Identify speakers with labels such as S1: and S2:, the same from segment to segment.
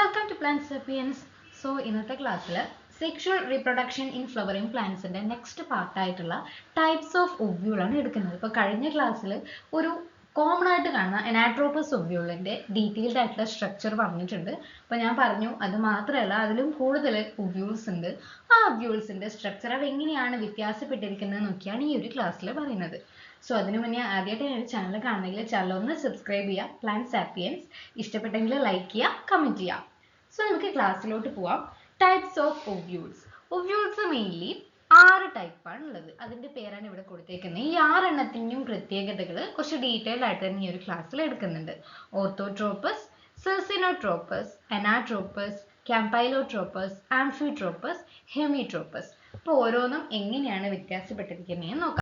S1: Welcome to Plant Sapiens. So ഇന്നത്തെ ക്ലാസ്സിൽ sexual reproduction in flowering പ്ലാന്റ്സിന്റെ നെക്സ്റ്റ് പാർട്ടായിട്ടുള്ള ടൈപ്സ് ഓഫ് ഒവ്യൂൾ ആണ് എടുക്കുന്നത്. ഇപ്പോൾ കഴിഞ്ഞ ക്ലാസ്സിൽ ഒരു കോമൺ ആയിട്ട് കാണുന്ന അനാട്രോപ്പസ് ഒവ്യൂളിന്റെ ഡീറ്റെയിൽഡ് ആയിട്ടുള്ള സ്ട്രക്ചർ പറഞ്ഞിട്ടുണ്ട്. അപ്പോൾ ഞാൻ പറഞ്ഞു അത് മാത്രമല്ല അതിലും കൂടുതൽ ഒവ്യൂൾസ് ഉണ്ട്. ആ ഒവ്യൂൾസിന്റെ സ്ട്രക്ചർ അവ എങ്ങനെയാണ് വ്യത്യാസപ്പെട്ടിരിക്കുന്നത് നോക്കിയാണ് ഈ ഒരു ക്ലാസ്സിൽ പറയുന്നത്. സോ അതിനു മുന്നേ ആദ്യമായിട്ട് ഞാൻ ചാനൽ കാണണമെങ്കിൽ ചാനൽ ഒന്ന് സബ്സ്ക്രൈബ് ചെയ്യുക. പ്ലാന്റ് സാപ്പിയൻസ് ഇഷ്ടപ്പെട്ടെങ്കിൽ ലൈക്ക് ചെയ്യുക, കമന്റ് ചെയ്യുക. സോ നമുക്ക് ക്ലാസ്സിലോട്ട് പോവാം. Types of ovules. Ovules mainly 6 ടൈപ്പാണ് ഉള്ളത്. അതിന്റെ പേരാണ് ഇവിടെ കൊടുത്തേക്കുന്നത്. ഈ 6 എണ്ണത്തിൻ്റെയും പ്രത്യേകതകൾ കുറച്ച് ഡീറ്റെയിൽഡ് ആയിട്ട് തന്നെ ഈ ഒരു ക്ലാസ്സിൽ എടുക്കുന്നുണ്ട്. ഓർത്തോട്രോപ്പസ്, സെർസിനോട്രോപ്പസ്, അനാട്രോപ്പസ്, ക്യാമ്പൈലോട്രോപ്പസ്, ആംഫിട്രോപ്പസ്, ഹെമിട്രോപ്പസ്. അപ്പോൾ ഓരോന്നും എങ്ങനെയാണ് വ്യത്യാസപ്പെട്ടിരിക്കുന്നതെന്ന് നോക്കാം.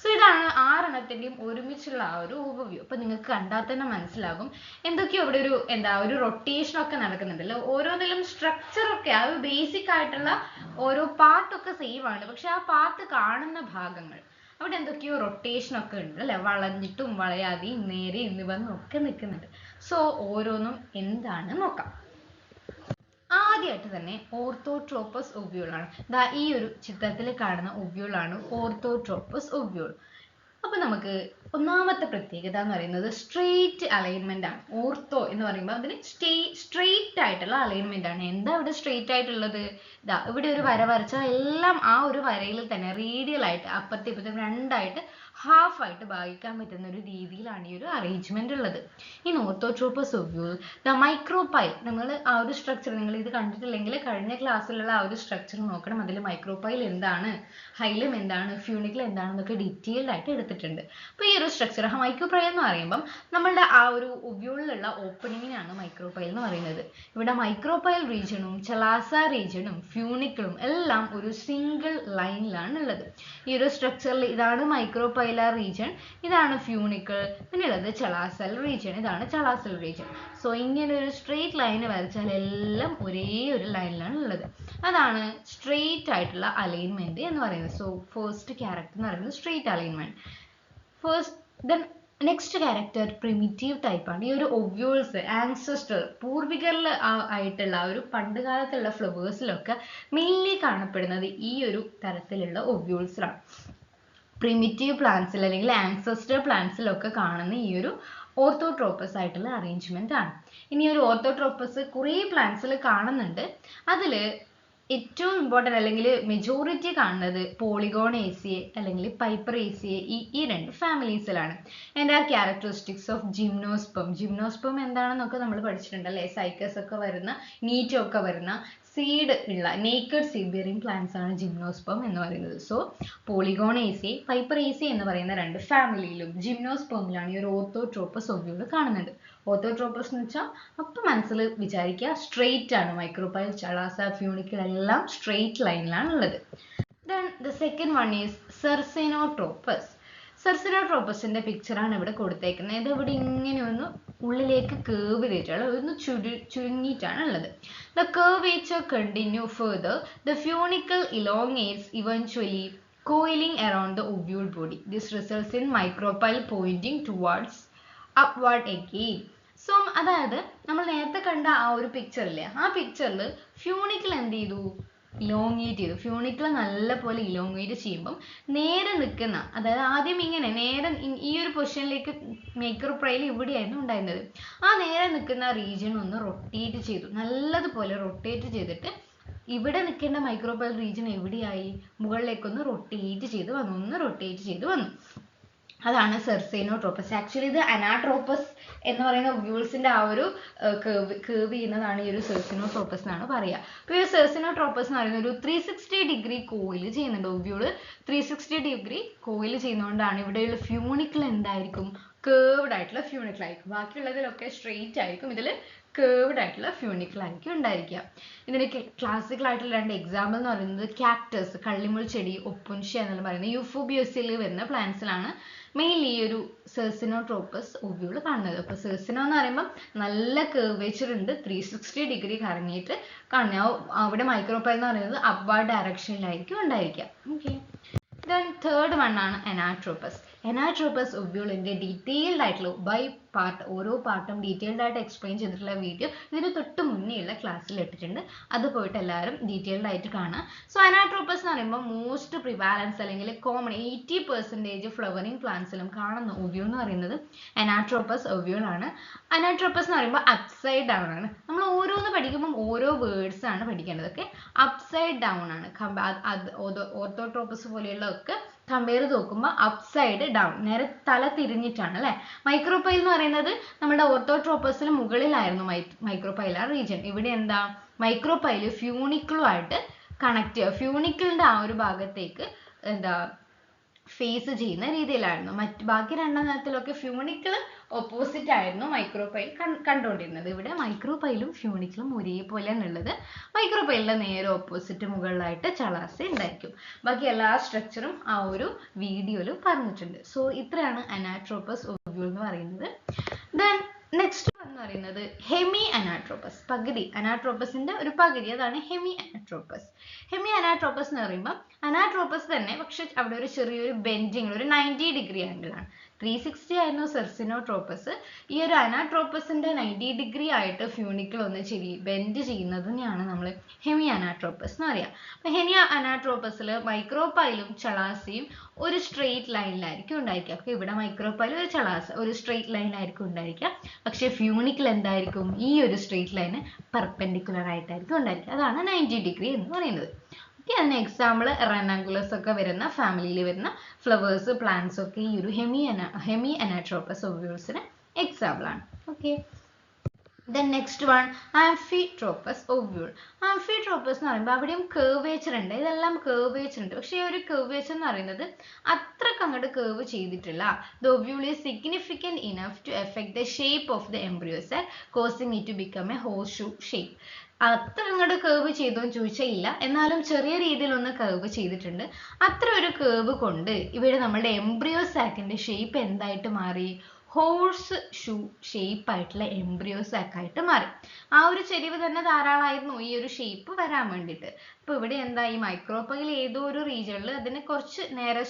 S1: സോ ഇതാണ് 6 എണ്ണത്തിൻ്റെയും ഒരുമിച്ചുള്ള ആ ഒരു ഓവർവ്യൂ. അപ്പോൾ നിങ്ങൾക്ക് കണ്ടാൽ തന്നെ മനസ്സിലാകും എന്തൊക്കെയോ ഇവിടെ ഒരു റൊട്ടേഷൻ ഒക്കെ നടക്കുന്നുണ്ടല്ലോ. ഓരോന്നിലും സ്ട്രക്ചർ ഒക്കെ ആ ഒരു ബേസിക് ആയിട്ടുള്ള ഓരോ പാർട്ടൊക്കെ സെയിം ആണ്, പക്ഷെ ആ പാർട്ട് കാണുന്ന ഭാഗങ്ങൾ അവിടെ എന്തൊക്കെയോ റൊട്ടേഷൻ ഒക്കെ ഉണ്ട് അല്ലെ. വളഞ്ഞിട്ടും വളയാതെയും നേരെയും നിവർന്നും ഒക്കെ നിൽക്കുന്നുണ്ട്. സോ ഓരോന്നും എന്താണ് നോക്കാം. ആദ്യമായിട്ട് തന്നെ ഓർത്തോട്രോപ്പസ് ഒവ്യൂൾ ആണ്. ദാ ഈ ഒരു ചിത്രത്തിൽ കാണുന്ന ഒവ്യൂൾ ആണ് ഓർത്തോട്രോപ്പസ് ഒവ്യൂൾ. അപ്പൊ നമുക്ക് ഒന്നാമത്തെ പ്രത്യേകത എന്ന് പറയുന്നത് സ്ട്രെയിറ്റ് അലൈൻമെന്റ് ആണ്. ഓർത്തോ എന്ന് പറയുമ്പോൾ അതിന് സ്ട്രെയിറ്റ് ആയിട്ടുള്ള അലൈൻമെന്റ് ആണ്. എന്താ ഇവിടെ സ്ട്രെയിറ്റ് ആയിട്ടുള്ളത്? ഇതാ ഇവിടെ ഒരു വര വരച്ചാൽ എല്ലാം ആ ഒരു വരയിൽ തന്നെ റേഡിയൽ ആയിട്ട് അപ്പുറത്തെ ഇപ്പുറത്തെ രണ്ടായിട്ട് ഹാഫ് ആയിട്ട് ഭാഗിക്കാൻ പറ്റുന്ന ഒരു രീതിയിലാണ് ഈ ഒരു അറേഞ്ച്മെന്റ് ഉള്ളത്. ഇൻ ഓർത്തോട്രോപ്പസ് ഒവ്യൂൾ ദ മൈക്രോപൈൽ, നമ്മൾ ആ ഒരു സ്ട്രക്ചർ നിങ്ങൾ ഇത് കണ്ടിട്ടില്ലെങ്കിൽ കഴിഞ്ഞ ക്ലാസ്സിലുള്ള ആ ഒരു സ്ട്രക്ചർ നോക്കണം. അതിൽ മൈക്രോപൈൽ എന്താണ്, ഹൈലം എന്താണ്, ഫ്യൂണിക്കിൾ എന്താണെന്നൊക്കെ ഡീറ്റെയിൽഡ് ആയിട്ട് എടുത്തിട്ടുണ്ട്. അപ്പോൾ ഈ ഒരു സ്ട്രക്ചർ മൈക്രോപൈൽ എന്ന് പറയുമ്പം നമ്മളുടെ ആ ഒരു ഒവ്യൂളിലുള്ള ഓപ്പണിങ്ങിനാണ് മൈക്രോപൈൽ എന്ന് പറയുന്നത്. ഇവിടെ മൈക്രോപൈൽ റീജിയണും ചലാസ റീജിയണും ഫ്യൂണിക്കിളും എല്ലാം ഒരു സിംഗിൾ ലൈനിലാണ് ഉള്ളത്. ഈ ഒരു സ്ട്രക്ചറിൽ ഇതാണ് മൈക്രോപൈലർ റീജിയൻ, ഇതാണ് ഫ്യൂണിക്കിൾ, പിന്നെയുള്ളത് ചലാസൽ റീജിയൻ, ഇതാണ് ചലാസൽ റീജിയൻ. സോ ഇങ്ങനെ ഒരു സ്ട്രെയിറ്റ് ലൈൻ വരച്ചാൽ എല്ലാം ഒരേ ഒരു ലൈനിലാണ് ഉള്ളത്. അതാണ് സ്ട്രെയിറ്റ് ആയിട്ടുള്ള അലൈൻമെന്റ് എന്ന് പറയുന്നത്. സോ ഫസ്റ്റ് ക്യാരക്ടർ എന്ന് പറയുന്നത് straight alignment. Then next character primitive type ആണ്. ഈ ഒരു ഒവ്യൂൾസ് ആൻസസ്റ്റർ പൂർവികരിൽ ആയിട്ടുള്ള ഒരു പണ്ട് കാലത്തുള്ള ഫ്ലവേഴ്സിലൊക്കെ മെയിൻലി കാണപ്പെടുന്നത് ഈ ഒരു തരത്തിലുള്ള ഒവ്യൂൾസിലാണ്. പ്രിമിറ്റീവ് പ്ലാന്റ്സിൽ അല്ലെങ്കിൽ ആൻസസ്റ്റർ പ്ലാന്റ്സിലൊക്കെ കാണുന്ന ഈ ഒരു ഓർത്തോട്രോപ്പസ് ആയിട്ടുള്ള അറേഞ്ച്മെന്റ് ആണ്. ഇനി ഒരു ഓർത്തോട്രോപ്പസ് കുറേ പ്ലാന്റ്സിൽ കാണുന്നുണ്ട്. അതിൽ ഏറ്റവും ഇമ്പോർട്ടൻ്റ് അല്ലെങ്കിൽ മെജോറിറ്റി കാണുന്നത് പോളിഗോണേസിയെ അല്ലെങ്കിൽ പൈപ്പറേസിയെ ഈ രണ്ട് ഫാമിലീസിലാണ്. And are characteristics of gymnosperm. Gymnosperm എന്താണെന്നൊക്കെ നമ്മൾ പഠിച്ചിട്ടുണ്ട് അല്ലേ. സൈക്കസ് ഒക്കെ വരുന്ന, നീറ്റോ ഒക്കെ വരുന്ന സീഡ് ഉള്ള നേക്കഡ് സീഡ് ബിയറിംഗ് പ്ലാന്റ്സ് ആണ് ജിംനോസ്പം എന്ന് പറയുന്നത്. സോ പോളിഗോണേസിയെ, പൈപ്പറേസിയെ എന്ന് പറയുന്ന രണ്ട് ഫാമിലിയിലും ജിംനോസ്പമിലാണ് ഈ ഒരു ഓർത്തോട്രോപ്പസ് ഒവ്യൂൾ കാണുന്നുണ്ട്. ഓർത്തോട്രോപ്പസ് എന്ന് വെച്ചാൽ അപ്പം മനസ്സിൽ വിചാരിക്കുക സ്ട്രെയിറ്റ് ആണ്. മൈക്രോപൈൽ, ചലാസ, ഫ്യൂണിക്കിൾ എല്ലാം സ്ട്രെയിറ്റ് ലൈനിലാണ് ഉള്ളത്. Then the second one is circinotropous. സെർസിനോട്രോപ്പസിന്റെ പിക്ചറാണ് ഇവിടെ കൊടുത്തേക്കുന്നത്. ഇത് ഇവിടെ ഇങ്ങനെ ഒന്ന് ഉള്ളിലേക്ക് കേർവ് ചെയ്തിട്ടുള്ള ഒന്ന് ചുരുങ്ങിയിട്ടാണ് ഉള്ളത്. The curvature continue further. The funicle elongates eventually coiling around the ovule body. This results in micropyle pointing towards upward again. So അതായത് നമ്മൾ നേരത്തെ കണ്ട ആ ഒരു പിക്ചറില്ലേ, ആ പിക്ചറിൽ ഫ്യൂണിക്കിൾ എന്ത് ചെയ്തു, ഇലോങ്ങേറ്റ് ചെയ്തു. ഫ്യൂണിക്കിൾ നല്ലപോലെ ഇലോങ്ങേറ്റ് ചെയ്യുമ്പം നേരെ നിൽക്കുന്ന, അതായത് ആദ്യം ഇങ്ങനെ നേരെ ഈ ഒരു പൊസിഷനിലേക്ക് മൈക്രോപൈൽ ഇവിടെയായിരുന്നു ഉണ്ടായിരുന്നത്. ആ നേരെ നിൽക്കുന്ന റീജിയൻ ഒന്ന് റൊട്ടേറ്റ് ചെയ്തു, നല്ലതുപോലെ റൊട്ടേറ്റ് ചെയ്തിട്ട് ഇവിടെ നിൽക്കേണ്ട മൈക്രോപൈൽ റീജിയൻ എവിടെയായി, മുകളിലേക്കൊന്ന് റൊട്ടേറ്റ് ചെയ്ത് വന്നു, ഒന്ന് റൊട്ടേറ്റ് ചെയ്ത് വന്നു. അതാണ് സെർസിനോട്രോപ്പസ്. ആക്ച്വലി ഇത് അനാട്രോപ്പസ് എന്ന് പറയുന്ന ഒവ്യൂൾസിന്റെ ആ ഒരു കേർവ് ചെയ്യുന്നതാണ് ഈ ഒരു സെർസിനോട്രോപ്പസ് എന്നാണ് പറയുക. അപ്പോൾ ഈ സെർസിനോട്രോപ്പസ് എന്ന് പറയുന്ന ഒരു 360 ഡിഗ്രി കോയിൽ ചെയ്യുന്നുണ്ട്. ഒവ്യൂള് 360 ഡിഗ്രി കോയിൽ ചെയ്യുന്നതുകൊണ്ടാണ് ഇവിടെയുള്ള ഫ്യൂണിക്കിൾ എന്തായിരിക്കും, കേർവ്ഡ് ആയിട്ടുള്ള ഫ്യൂണിക്കിൾ ആയിരിക്കും. ബാക്കിയുള്ളതിലൊക്കെ സ്ട്രെയിറ്റ് ആയിരിക്കും, ഇതിൽ കേർവ്ഡ് ആയിട്ടുള്ള ഫ്യൂണിക്കിൾ ആയിരിക്കും ഉണ്ടായിരിക്കുക. ഇതിന് ക്ലാസിക്കൽ ആയിട്ടുള്ള രണ്ട് എക്സാമ്പിൾ എന്ന് പറയുന്നത് കാക്ടസ്, കള്ളിമുൾ ചെടി, ഒപ്പുൻഷ്യ എന്നെല്ലാം പറയുന്നത് യൂഫോബിയോസിൽ വരുന്ന പ്ലാന്റ്സിലാണ് മെയിൻലി ഈ ഒരു സെർസിനോട്രോപ്പസ് ഒവ്യൂൾ കാണുന്നത്. അപ്പോൾ സെർസിനോ എന്ന് പറയുമ്പോൾ നല്ല കേർവേച്ചർ ഉണ്ട്, 360 ഡിഗ്രി കറങ്ങിയിട്ട് കാണുക. അവിടെ മൈക്രോപൈൽ എന്ന് പറയുന്നത് അപ്വാർഡ് ഡയറക്ഷനിലായിരിക്കും ഉണ്ടായിരിക്കുക. ഓക്കെ. Then third one ആണ് അനാട്രോപ്പസ്. Anatropous ovule ഡീറ്റെയിൽഡ് ആയിട്ടുള്ള ബൈ പാർട്ട് ഓരോ പാർട്ടും ഡീറ്റെയിൽഡ് ആയിട്ട് എക്സ്പ്ലെയിൻ ചെയ്തിട്ടുള്ള വീഡിയോ ഇതിന് തൊട്ട് മുന്നേ ഉള്ള ക്ലാസ്സിൽ ഇട്ടിട്ടുണ്ട്. അത് പോയിട്ട് എല്ലാവരും ഡീറ്റെയിൽഡ് ആയിട്ട് കാണാം. സോ അനാട്രോപ്പസ് എന്ന് പറയുമ്പോൾ മോസ്റ്റ് പ്രിവാലൻസ് അല്ലെങ്കിൽ കോമൺ 80% ഫ്ലവറിങ് പ്ലാന്റ്സിലും കാണുന്ന ഒവ്യൂൾ എന്ന് പറയുന്നത് അനാട്രോപ്പസ് ഒവ്യൂൾ ആണ്. അനാട്രോപ്പസ് എന്ന് പറയുമ്പോൾ അപ്സൈഡ് ഡൗൺ ആണ്. നമ്മൾ ഓരോന്ന് പഠിക്കുമ്പോൾ ഓരോ വേർഡ്സ് ആണ് പഠിക്കേണ്ടത്. ഓക്കെ, അപ്സൈഡ് ഡൗൺ ആണ്. ഓർത്തോട്രോപ്പസ് പോലെയുള്ള ഒക്കെ കമ്പയർ ചെയ്ത് നോക്കുമ്പോൾ അപ്സൈഡ് ഡൗൺ, നേരെ തല തിരിഞ്ഞിട്ടാണ് അല്ലെ. മൈക്രോപൈൽ എന്ന് പറയുന്നത് നമ്മുടെ ഓർത്തോട്രോപ്പസിന് മുകളിലായിരുന്നു മൈക്രോപൈലാർ റീജിയൻ. ഇവിടെ എന്താ, മൈക്രോപൈല് ഫ്യൂണിക്കിളുമായിട്ട് കണക്ട് ചെയ്യുക, ഫ്യൂണിക്കിളിന്റെ ആ ഒരു ഭാഗത്തേക്ക് എന്താ ഫേസ് ചെയ്യുന്ന രീതിയിലായിരുന്നു. ബാക്കി രണ്ടെണ്ണത്തിലൊക്കെ ഫ്യൂണിക്കിൾ ഓപ്പോസിറ്റ് ആയിരുന്നു മൈക്രോപൈൽ കണ്ടുകൊണ്ടിരുന്നത്. ഇവിടെ മൈക്രോപൈലും ഫ്യൂണിക്കിളും ഒരേപോലെയാണ് ഉള്ളത്. മൈക്രോപൈലിന്റെ നേരെ ഓപ്പോസിറ്റ് മുകളിലായിട്ട് ചളാസ ഉണ്ടായിരിക്കും. ബാക്കി എല്ലാ സ്ട്രക്ചറും ആ ഒരു വീഡിയോയിൽ പറഞ്ഞിട്ടുണ്ട്. സോ ഇത്രയാണ് അനാട്രോപ്പസ് ഒവ്യൂൾ എന്ന് പറയുന്നത്. ദെൻ നെക്സ്റ്റ് എന്ന് പറയുന്നത് ഹെമി അനാട്രോപ്പസ്, പകുതി അനാട്രോപ്പസിന്റെ ഒരു പകുതി, അതാണ് ഹെമി അനാട്രോപ്പസ്. ഹെമി അനാട്രോപ്പസ് എന്ന് പറയുമ്പോൾ അനാട്രോപ്പസ് തന്നെ, പക്ഷെ അവിടെ ഒരു ചെറിയൊരു ബെൻഡിങ്, ഒരു 90 ഡിഗ്രി ആംഗിൾ ആണ്. 360 ആയിരുന്നു സെർസിനോട്രോപ്പസ്. ഈ ഒരു അനാട്രോപ്പസിന്റെ 90 ഡിഗ്രി ആയിട്ട് ഫ്യൂണിക്കിൾ ഒന്ന് ബെൻഡ് ചെയ്യുന്നതിനെയാണ് നമ്മൾ ഹെമി അനാട്രോപ്പസ് എന്ന് പറയാം. അപ്പൊ ഹെമി അനാട്രോപ്പസിൽ മൈക്രോപൈലും ചളാസയും ഒരു സ്ട്രെയിറ്റ് ലൈനിലായിരിക്കും ഉണ്ടായിരിക്കുക. അപ്പൊ ഇവിടെ മൈക്രോപൈൽ ഒരു ചളാസ ഒരു സ്ട്രെയിറ്റ് ലൈനിലായിരിക്കും ഉണ്ടായിരിക്കുക. പക്ഷെ ഫ്യൂണിക്കിൾ എന്തായിരിക്കും, ഈ ഒരു സ്ട്രെയിറ്റ് ലൈന് പെർപെൻഡിക്കുലർ ആയിട്ടായിരിക്കും ഉണ്ടായിരിക്കുക. അതാണ് 90 ഡിഗ്രി എന്ന് പറയുന്നത്. അതിന് എക്സാമ്പിൾ റെനാങ്കുലസ് ഒക്കെ വരുന്ന ഫാമിലിയിൽ വരുന്ന ഫ്ലവേഴ്സ് പ്ലാന്റ്സ് ഒക്കെ ഈ ഒരു ഹെമി അനാട്രോപ്പസ് ഒവ്യൂൾസിന് എക്സാമ്പിൾ ആണ്. Okay, then next one Amphitropous ovule. Amphitropous എന്ന് പറയുമ്പോൾ അവിടെയും curvature ഉണ്ട്. ഇതെല്ലാം curvature ഉണ്ട്. പക്ഷേ ഈ ഒരു curvature എന്ന് പറയുന്നത് അത്രക്ക് അങ്ങോട്ട് curve ചെയ്തിട്ടില്ല. The ovule is significant enough to affect the shape of the embryo cell, causing it to become a horseshoe shape. അത്ര അങ്ങോട്ട് curve ചെയ്തോന്ന് ചോദിച്ചാൽ ഇല്ല, എന്നാലും ചെറിയ രീതിയിൽ ഒന്ന് curve ചെയ്തിട്ടുണ്ട്. അത്ര ഒരു curve കൊണ്ട് ഇവിടെ നമ്മുടെ എംബ്രിയോ സാക്കിന്റെ ഷേപ്പ് എന്തായിട്ട് മാറി, ഹോഴ്സ് ഷൂ ഷേപ്പ് ആയിട്ടുള്ള എംബ്രിയോ സാക്ക് ആയിട്ട് മാറി. ആ ഒരു ചെരിവ് തന്നെ ധാരാളമായിരുന്നു ഈ ഒരു ഷേപ്പ് വരാൻ വേണ്ടിയിട്ട്. അപ്പൊ ഇവിടെ എന്താ, ഈ മൈക്രോപൈൽ ഏതോ ഒരു റീജിയണിൽ അതിന് കുറച്ച് നേരെ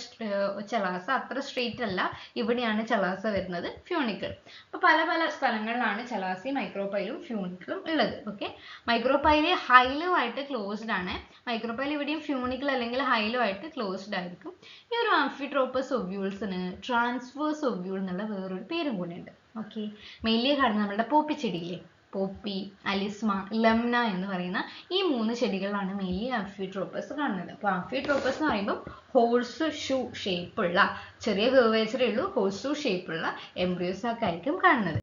S1: ചളാസ, അത്ര സ്ട്രെയിറ്റ് അല്ല, ഇവിടെയാണ് ചളാസ വരുന്നത്, ഫ്യൂണിക്കിൾ. അപ്പൊ പല പല സ്ഥലങ്ങളിലാണ് ചളാസയും മൈക്രോപൈലും ഫ്യൂണിക്കിളും ഉള്ളത്. ഓക്കെ, മൈക്രോപൈല് ഹൈലുമായിട്ട് ക്ലോസ്ഡ് ആണ്. മൈക്രോപൈൽ ഇവിടെയും ഫ്യൂണിക്കിൾ അല്ലെങ്കിൽ ഹൈലുമായിട്ട് ക്ലോസ്ഡ് ആയിരിക്കും. ഈ ഒരു ആംഫിട്രോപ്പസ് ഒവ്യൂൾസിന് ട്രാൻസ്വേഴ്സ് ഒവ്യൂൾ എന്നുള്ള വേറൊരു പേരും കൂടെ ഉണ്ട്. ഓക്കെ, മെയിൻലി കാണുന്ന നമ്മുടെ പോപ്പി ചെടിയില്ലേ, പോപ്പി, അലിസ്മ, ലെംന എന്ന് പറയുന്ന ഈ 3 ചെടികളാണ് മെയിൻലി ആംഫിട്രോപ്പസ് കാണുന്നത്. അപ്പോൾ ആംഫിട്രോപ്പസ് എന്ന് പറയുമ്പോൾ ഹോഴ്സ് ഷൂ ഷേപ്പ് ഉള്ള, ചെറിയ കർവേച്ചറേ ഉള്ളൂ, ഹോഴ്സ് ഷൂ ഷേപ്പ് ഉള്ള എംബ്രിയോസാക്ക് ആയിരിക്കും കാണുന്നത്.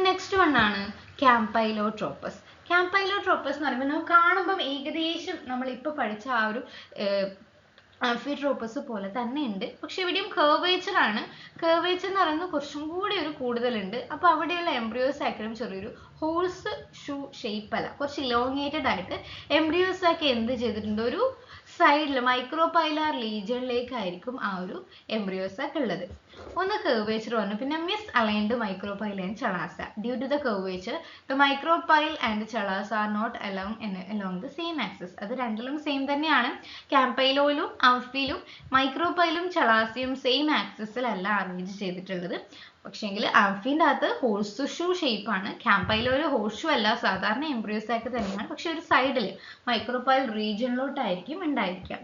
S1: നെക്സ്റ്റ് വൺ ആണ് ക്യാമ്പൈലോട്രോപ്പസ്. ക്യാമ്പൈലോട്രോപ്പസ് എന്ന് പറയുമ്പോൾ നമുക്ക് കാണുമ്പം ഏകദേശം നമ്മൾ ഇപ്പോൾ പഠിച്ച ആ ഒരു ആംഫിട്രോപ്പസ് പോലെ തന്നെ ഉണ്ട്. പക്ഷെ ഇവിടെയും കർവേച്ചർ ആണ്. കർവേച്ചർ എന്ന് പറയുന്നത് കുറച്ചും കൂടി ഒരു കൂടുതലുണ്ട്. അപ്പൊ അവിടെയുള്ള എംബ്രിയോസാക്കിനും ചെറിയൊരു ഹോഴ്സ് ഷൂ ഷേപ്പ് അല്ല, കുറച്ച് ഇലോങ്ങേറ്റഡ് ആയിട്ട് എംബ്രിയോസാക്ക് എന്ത് ചെയ്തിട്ടുണ്ട്, ഒരു സൈഡിൽ മൈക്രോപൈലാർ ലീജിയനിലേക്കായിരിക്കും ആ ഒരു എംബ്രിയോസാക്ക് ഉള്ളത്. ഒന്ന് കർവേച്ചർ വന്നു, പിന്നെ misaligned micropyle and chalaza. Due to the curvature the micropyle and chalaza are not along the same axis. അത് രണ്ടിലും സെയിം തന്നെയാണ്. ക്യാമ്പൈലോയിലും ആംഫിയിലും മൈക്രോപൈലും ചളാസയും സെയിം ആക്സിസിലല്ല അറേഞ്ച് ചെയ്തിട്ടുള്ളത്. പക്ഷേങ്കിൽ ആംഫിൻ്റെ അകത്ത് ഹോഴ്സ് ഷൂ ഷേപ്പ് ആണ്. ക്യാമ്പൈലോയിൽ ഹോഴ്സ് ഷൂ അല്ല, സാധാരണ എംബ്രിയോസാക്ക് തന്നെയാണ്. പക്ഷെ ഒരു സൈഡിൽ മൈക്രോപൈൽ റീജിയനിലോട്ടായിരിക്കും ഉണ്ടായിരിക്കുക.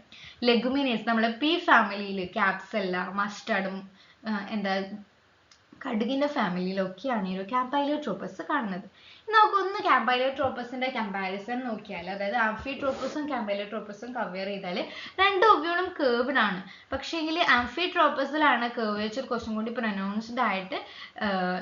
S1: ലെഗുമിനേസ് നമ്മുടെ പി ഫാമിലിയിൽ ക്യാപ്സെല്ല, മസ്റ്റാർഡും എന്താ കടുകിന്റെ ഫാമിലിയിലൊക്കെയാണ് ഈ ഒരു ക്യാമ്പൈലോട്രോപ്പസ് കാണുന്നത്. നമുക്കൊന്ന് ക്യാമ്പൈലോട്രോപ്പസിന്റെ കമ്പാരിസൺ നോക്കിയാൽ, അതായത് ആംഫിട്രോപ്പസും ക്യാമ്പൈലോട്രോപ്പസും കവർ ചെയ്താൽ രണ്ട് ഒവ്യൂളും കേർവ്ഡ് ആണ്. പക്ഷേങ്കിൽ ആംഫിട്രോപ്പസിലാണ് കർവേച്ചർ കുറച്ചും കൂടി പ്രൊനൗൺസ്ഡ് ആയിട്ട്,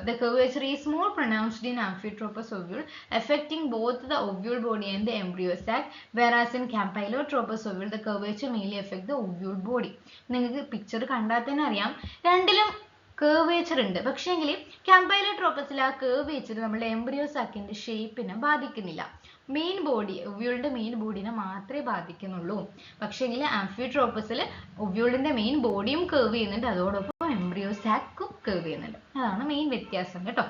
S1: the curvature is more pronounced in amphitropous ovule affecting both the ovule body and the embryo sac, whereas in campylotropous ovule the curvature mainly affect the ovule body. നിങ്ങൾക്ക് picture കണ്ടാൽ തന്നെ അറിയാം രണ്ടിലും curvature ഉണ്ട്. പക്ഷേങ്കിൽ ക്യാമ്പൈലോട്രോപ്പസിൽ ആ curvature നമ്മുടെ എംബ്രിയോസാക്കിന്റെ ഷേപ്പിനെ ബാധിക്കുന്നില്ല. മെയിൻ ബോഡി, ഒവ്യൂളിന്റെ മെയിൻ ബോഡിനെ മാത്രമേ ബാധിക്കുന്നുള്ളൂ. പക്ഷേങ്കിൽ ആംഫിട്രോപ്പസിൽ ഒവ്യൂളിന്റെ മെയിൻ ബോഡിയും കർവ് ചെയ്യുന്നുണ്ട്, അതോടൊപ്പം എംബ്രിയോസാക്കും കർവ് ചെയ്യുന്നുണ്ട്. അതാണ് മെയിൻ വ്യത്യാസം കേട്ടോ.